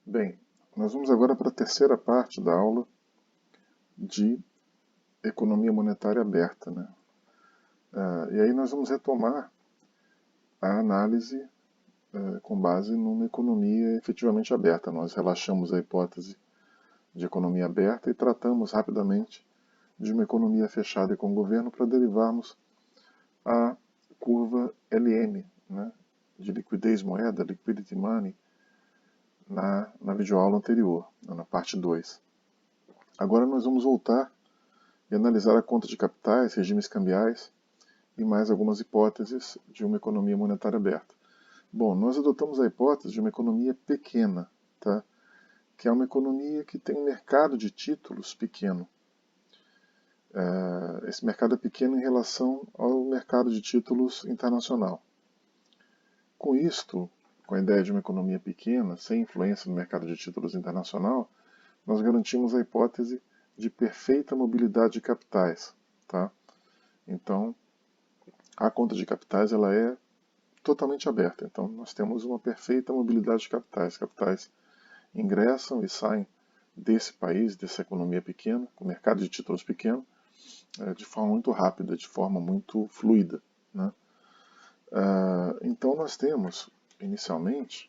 Bem, nós vamos agora para a terceira parte da aula de economia monetária aberta, né? E aí nós vamos retomar a análise com base numa economia efetivamente aberta. Nós relaxamos a hipótese de economia aberta e tratamos rapidamente de uma economia fechada e com governo para derivarmos a curva LM, né? De liquidez moeda, liquidity money, na videoaula anterior, na parte 2. Agora nós vamos voltar e analisar a conta de capitais, regimes cambiais e mais algumas hipóteses de uma economia monetária aberta. Bom, nós adotamos a hipótese de uma economia pequena, tá? Que é uma economia que tem um mercado de títulos pequeno. Esse mercado é pequeno em relação ao mercado de títulos internacional. Com isto, com a ideia de uma economia pequena, sem influência no mercado de títulos internacional, nós garantimos a hipótese de perfeita mobilidade de capitais. Tá? Então, a conta de capitais ela é totalmente aberta. Então, nós temos uma perfeita mobilidade de capitais. Capitais ingressam e saem desse país, dessa economia pequena, com mercado de títulos pequeno, de forma muito rápida, de forma muito fluida. Né? Então, nós temos, inicialmente,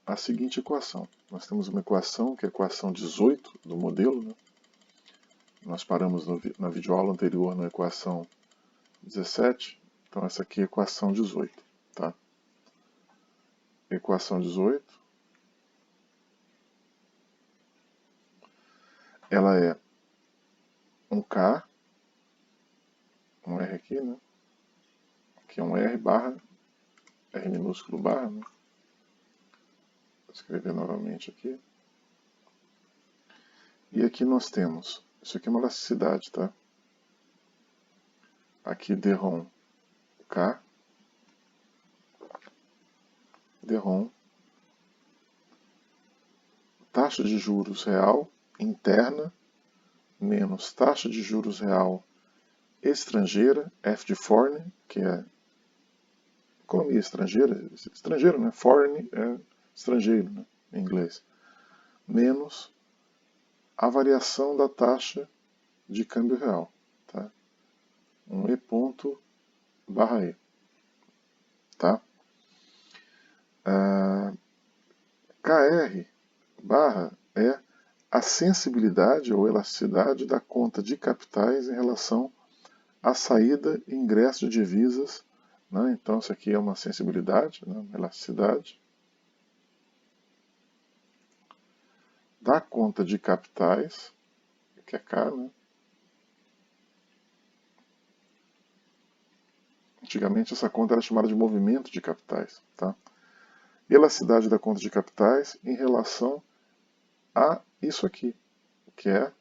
a seguinte equação. Nós temos uma equação, que é a equação 18 do modelo. Né? Nós paramos na videoaula anterior na equação 17. Então, essa aqui é a equação 18. Tá? Equação 18. Ela é um K, um R aqui, né? Aqui é um R barra, R minúsculo barra, né? Vou escrever novamente aqui. E aqui nós temos, isso aqui é uma elasticidade, tá? Aqui DROM K, DROM, taxa de juros real interna menos taxa de juros real estrangeira, F de foreign, que é economia estrangeira, estrangeiro, né? Foreign é estrangeiro, né? Em inglês, menos a variação da taxa de câmbio real, tá? Um E ponto barra E, tá? KR barra é a sensibilidade ou elasticidade da conta de capitais em relação à saída e ingresso de divisas. Né? Então, isso aqui é uma sensibilidade, né? Uma elasticidade da conta de capitais, que é K, né? Antigamente essa conta era chamada de movimento de capitais. Tá? Elasticidade da conta de capitais em relação a isso aqui, que é,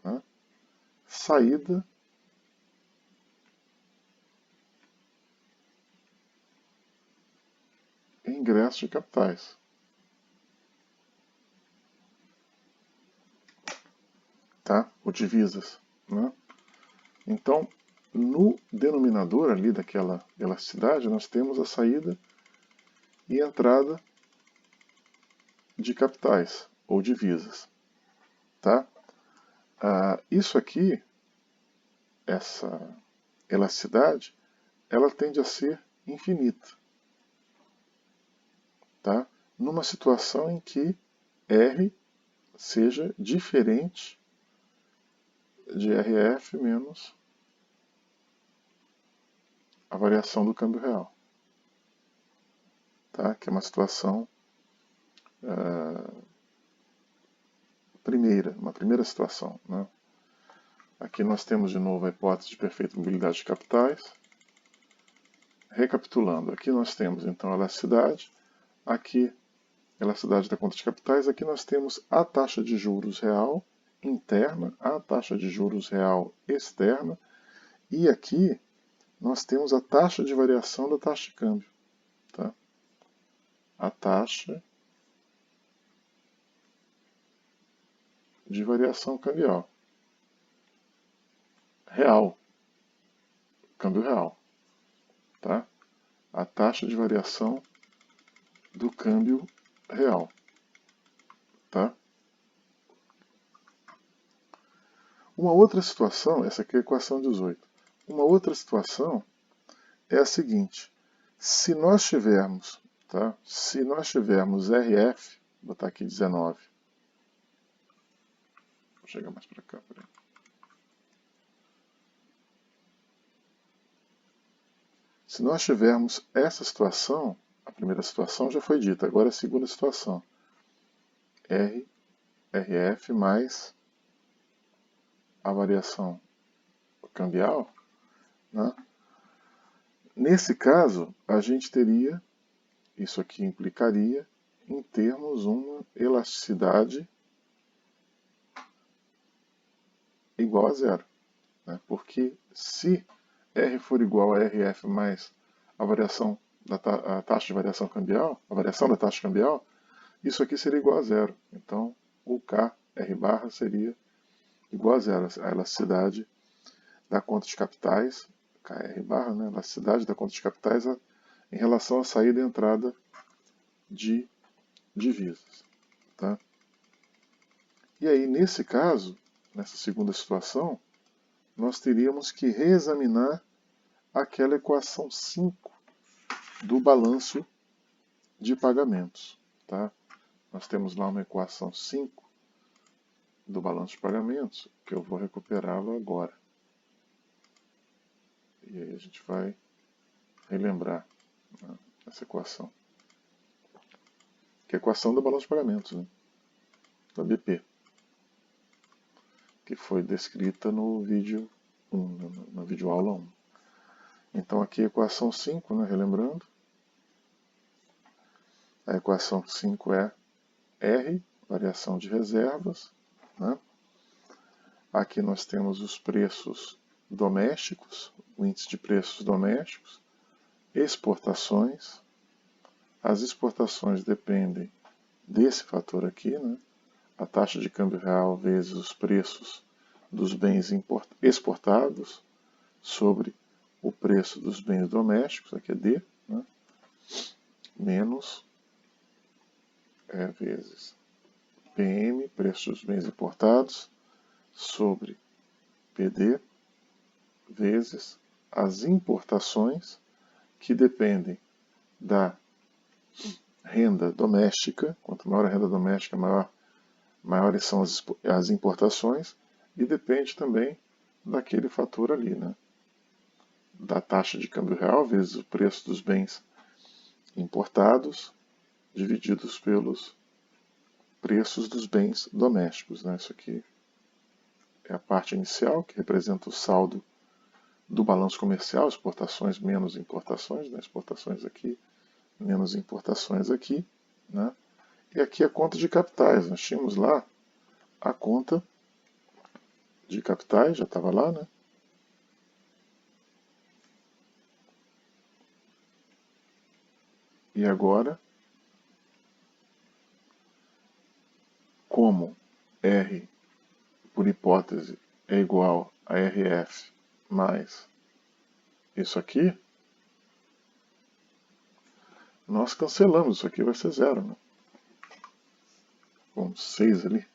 né, saída e ingresso de capitais. Tá? Ou divisas. Né? Então, no denominador ali daquela elasticidade, nós temos a saída e entrada de capitais ou divisas. Tá? Isso aqui, essa elasticidade, ela tende a ser infinita. Tá? Numa situação em que R seja diferente de RF menos a variação do câmbio real. Tá? Que é uma situação uma primeira situação. Né? Aqui nós temos de novo a hipótese de perfeita mobilidade de capitais. Recapitulando, aqui nós temos então a elasticidade, aqui a elasticidade da conta de capitais, aqui nós temos a taxa de juros real interna, a taxa de juros real externa, e aqui nós temos a taxa de variação da taxa de câmbio. Tá? A taxa de variação cambial. Real. Câmbio real. Tá? A taxa de variação do câmbio real. Tá? Uma outra situação, essa aqui é a equação 18. Uma outra situação é a seguinte: se nós tivermos, tá? Se nós tivermos RF, vou botar aqui 19. Vou chegar mais para cá, peraí. Se nós tivermos essa situação, a primeira situação já foi dita, agora a segunda situação. RF mais a variação cambial, né? Nesse caso, a gente teria, isso aqui implicaria em termos uma elasticidade igual a zero, né? Porque se R for igual a RF mais a variação a taxa de variação cambial, a variação da taxa cambial, isso aqui seria igual a zero. Então, o K, R barra, seria igual a zero. A elasticidade da conta de capitais, KR barra, né? A elasticidade da conta de capitais em relação à saída e entrada de divisas. Tá? E aí, nesse caso, nessa segunda situação, nós teríamos que reexaminar aquela equação 5 do balanço de pagamentos. Tá? Nós temos lá uma equação 5 do balanço de pagamentos, que eu vou recuperá-la agora. E aí a gente vai relembrar, né, essa equação. Que é a equação do balanço de pagamentos, né, da BP. Que foi descrita no vídeo 1, na videoaula 1. Então aqui a equação 5, né, relembrando. A equação 5 é R, variação de reservas. Né? Aqui nós temos os preços domésticos, o índice de preços domésticos, exportações. As exportações dependem desse fator aqui, né? A taxa de câmbio real vezes os preços dos bens exportados sobre o preço dos bens domésticos, aqui é D, né? Menos vezes PM, preço dos bens importados, sobre PD, vezes as importações, que dependem da renda doméstica. Quanto maior a renda doméstica, maiores são as importações, e depende também daquele fator ali, né? Da taxa de câmbio real vezes o preço dos bens importados, divididos pelos preços dos bens domésticos, né? Isso aqui é a parte inicial, que representa o saldo do balanço comercial, exportações menos importações, né? Exportações aqui, menos importações aqui, né? E aqui a conta de capitais. Nós tínhamos lá a conta de capitais, já estava lá, né? E agora, como R, por hipótese, é igual a RF mais isso aqui, nós cancelamos. Isso aqui vai ser zero, né? Com 6 ali,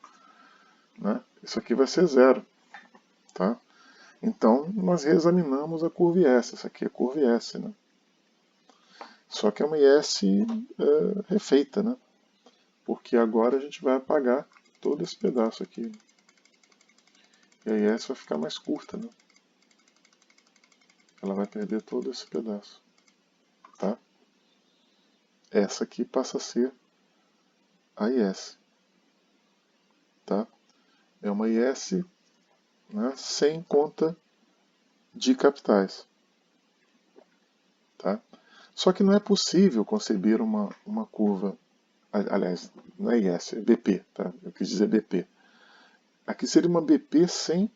né? Isso aqui vai ser zero, tá? Então, nós reexaminamos a curva IS. Essa aqui é a curva IS, né? Só que é uma IS refeita, né? Porque agora a gente vai apagar todo esse pedaço aqui. E a IS vai ficar mais curta, né? Ela vai perder todo esse pedaço, tá? Essa aqui passa a ser a IS, tá? É uma IS, né, sem conta de capitais, tá? Só que não é possível conceber uma curva, aliás, não é IS, é BP, tá? Eu quis dizer BP. Aqui seria uma BP sem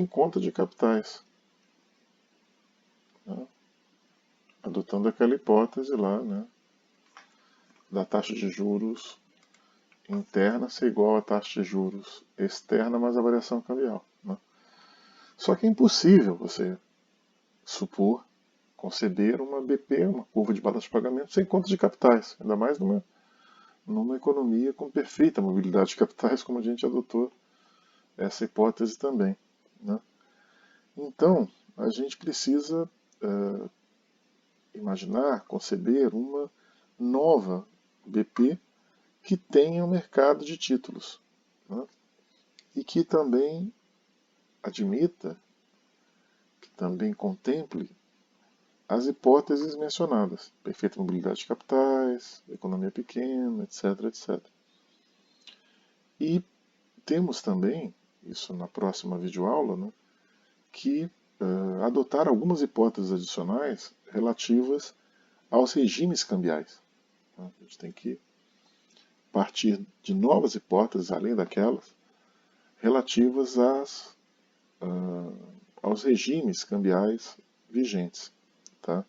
conta de capitais, né? Adotando aquela hipótese lá, né, da taxa de juros interna ser igual à taxa de juros externa mais a variação cambial, né? Só que é impossível você supor conceber uma BP, uma curva de balanço de pagamento, sem conta de capitais, ainda mais numa economia com perfeita mobilidade de capitais, como a gente adotou essa hipótese também, né? Então, a gente precisa imaginar, conceber uma nova BP que tenha um mercado de títulos, né? E que também admita, que também contemple as hipóteses mencionadas, perfeita mobilidade de capitais, economia pequena, etc, etc. E temos também, isso na próxima videoaula, né, que adotar algumas hipóteses adicionais relativas aos regimes cambiais. A gente tem que partir de novas hipóteses, além daquelas, relativas aos regimes cambiais vigentes. Tá?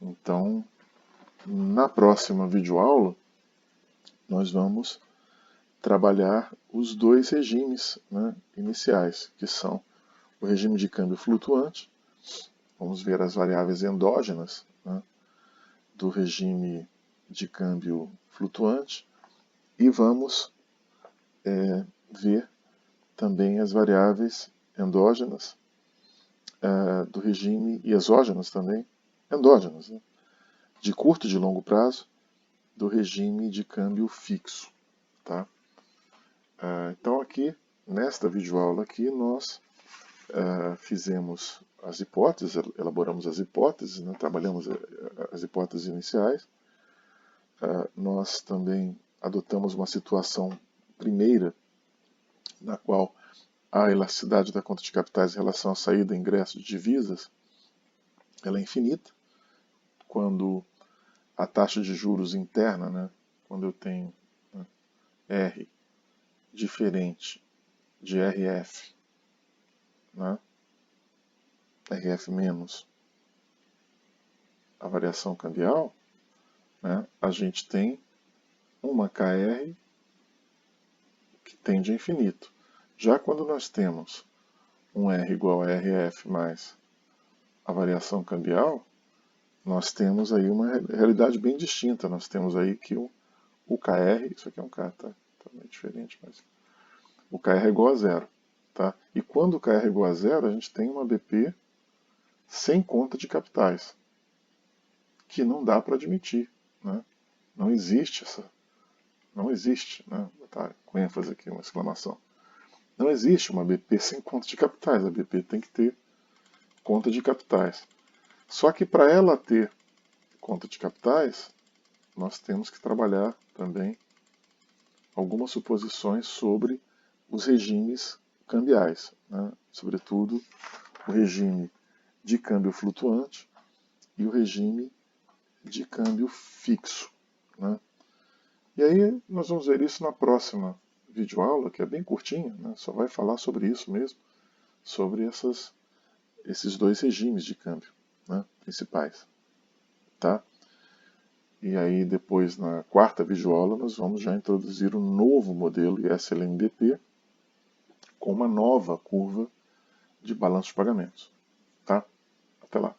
Então, na próxima videoaula, nós vamos trabalhar os dois regimes, né, iniciais, que são o regime de câmbio flutuante. Vamos ver as variáveis endógenas, né, do regime de câmbio flutuante e vamos ver também as variáveis endógenas do regime, e exógenas também, endógenas, né, de curto e de longo prazo, do regime de câmbio fixo. Tá? Então aqui, nesta videoaula aqui, nós fizemos as hipóteses, elaboramos as hipóteses, né, trabalhamos as hipóteses iniciais. Nós também adotamos uma situação primeira, na qual a elasticidade da conta de capitais em relação à saída e ingresso de divisas ela é infinita. Quando a taxa de juros interna, né, quando eu tenho, né, R diferente de RF, né, RF menos a variação cambial, né, a gente tem uma KR que tende a infinito. Já quando nós temos um R igual a RF mais a variação cambial, nós temos aí uma realidade bem distinta. Nós temos aí que o KR, isso aqui é um K, tá? Também diferente, mas o KR é igual a zero. Tá? E quando o KR é igual a zero, a gente tem uma BP sem conta de capitais, que não dá para admitir. Né? Não existe essa. Não existe, né? Vou botar com ênfase aqui, uma exclamação. Não existe uma BP sem conta de capitais. A BP tem que ter conta de capitais. Só que para ela ter conta de capitais, nós temos que trabalhar também algumas suposições sobre os regimes cambiais, né? Sobretudo o regime de câmbio flutuante e o regime de câmbio fixo. Né? E aí nós vamos ver isso na próxima videoaula, que é bem curtinha, né? Só vai falar sobre isso mesmo, sobre esses dois regimes de câmbio, né, principais. Tá? E aí depois, na quarta videoaula, nós vamos já introduzir um novo modelo ISLMBP com uma nova curva de balanço de pagamentos. Tá? Até lá.